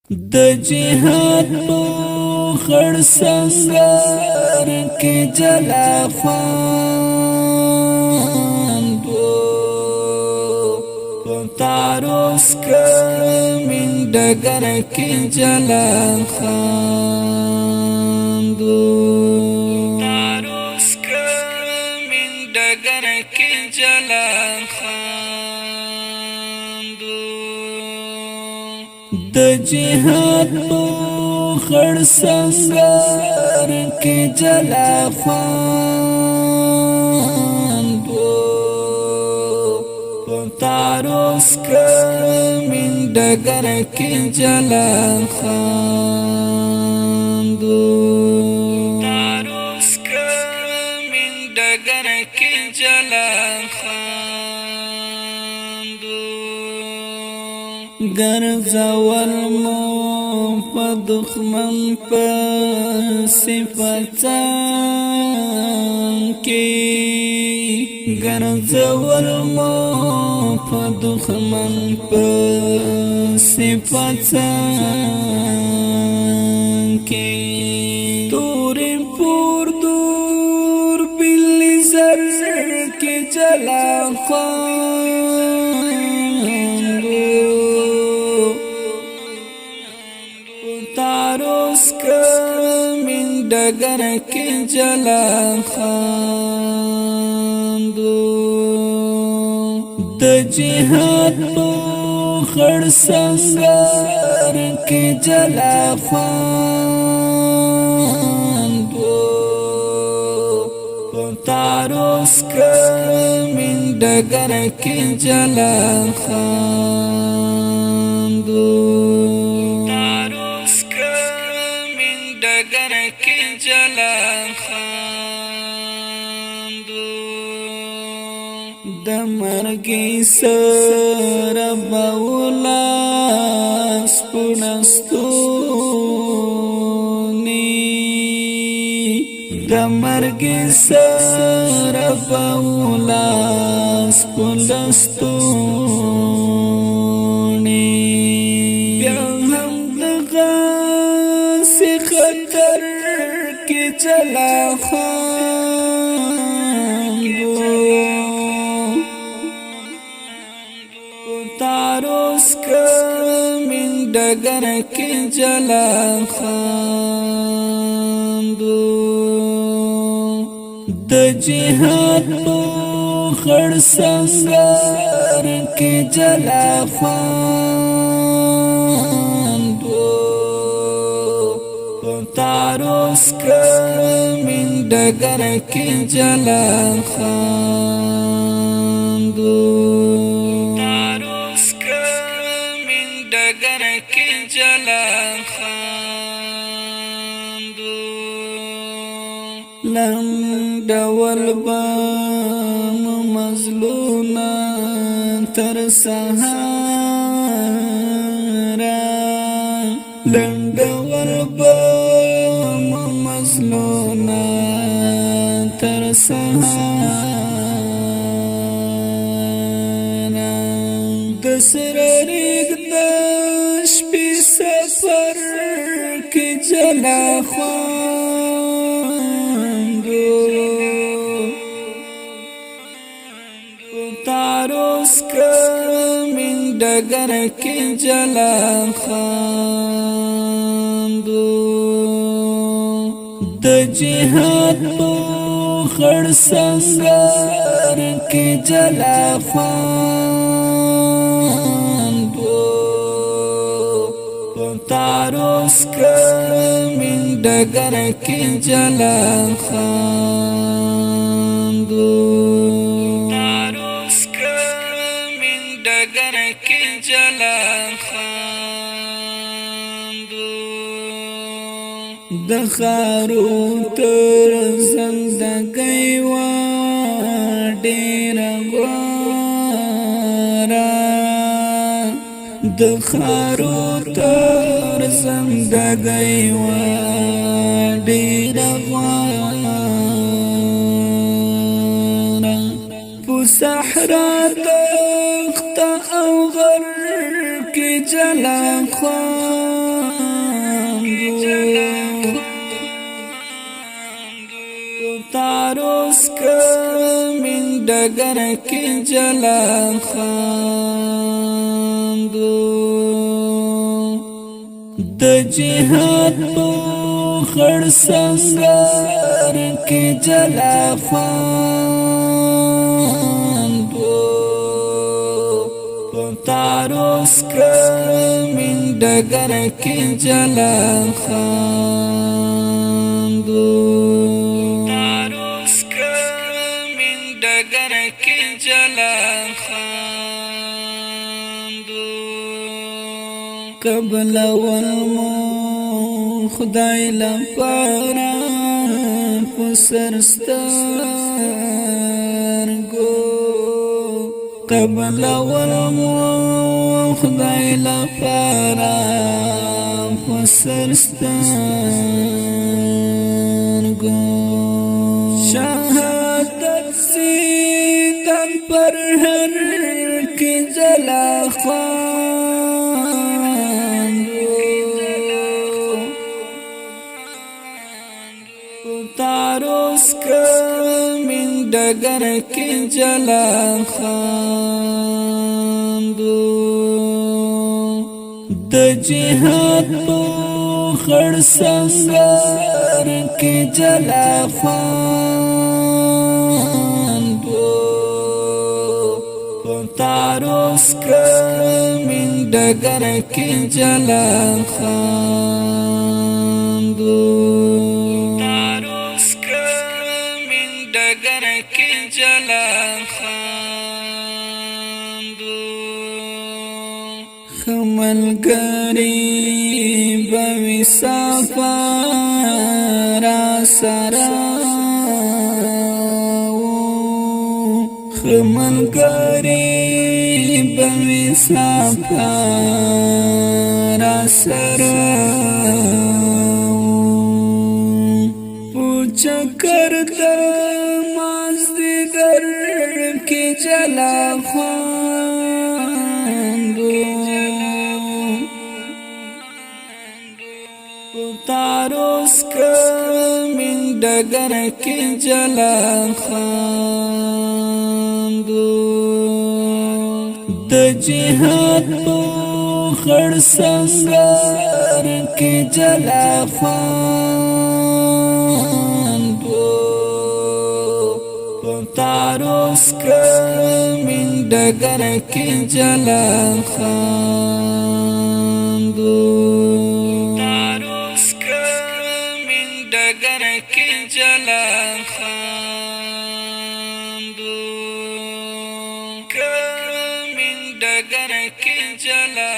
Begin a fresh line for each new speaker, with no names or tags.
د جهاد په خړ سنگار کې جلا خواندو په تاروس کمین ډګر کې جلا خواندو تاروس کمین ډګر کې جلا خواندو د جهاد په خړ سنگار کې جلا خواندو په تاروس کمین ډګر کې جلا خواندو تاروس کمین ډګر کې جلا خواندو ګرځول مو په دښمن په صفتان کې ګرځول مو په دښمن په صفتان کې تورې پور دور بل زر کې جلا تاروس کمین ډګر کې جلا خواندو د جهاد په خړ سنگار کې جلا خواندو په تاروس کمین ډګر کې جلا خواندو ډګر کې جلا خواندو د مرګ سره بولا سپنستونی د مرګ سره بولا سپنستونی خطر کې جلا خواندو تاروس کمین ډګر کې جلا خواندو د جهاد په خړ سنگار کې جلا خواندو تاروس کمین ډګر کې جلا خواندو تاروس کمین ډګر کې جلا خواندو لنډول به مظلومه تر سهاره لنډول به مظلومه تر سهاره د سره ریګ د شپې سفر کې جلا خواندو تاروس کمین ډګر کې جلا خواندو د جهاد په خړ سنگار کې جلا خواندو تاروس کمین ډګر کې جلا خواندو تاروس کمین ډګر کې جلا خواندو د خارو تر زندګۍ وا ډېر غواره د خارو تر زندګۍ وا ډېر غواره په صحرا دښته او غر کې جلا خواندو ډګر کې جلا خاندو د جهاد په خړ سنگر کې جلا خاندو تاروس کمین ډګر کې جلا خاندو تاروس کمین ډګر کې جلا خاندو قبل والمو خدای لپاره پسرسترګو قبل والمو خدای لپاره پسرسترګو شهادت سیدن پر هر کې جلا تاروس کمین ډګر کې جلا خاندو د جهاد په خړ سنگر کې جلا خاندو تاروس کمین ډګر کې جلا خاندو ډګر کې جلا خاندو خملګری بوي سفارا سره خملګری بوي سفارا سره چکر در مازدیگر کی جلا خواندو تاروس کمین ډګر کی جلا خواندو د جهاد په خړ سنگر کی جلا خواندو تاروس کمین ډګر کې جلا خاندو تاروس کمین ډګر کې جلا خاندو کمین ډګر کې جلا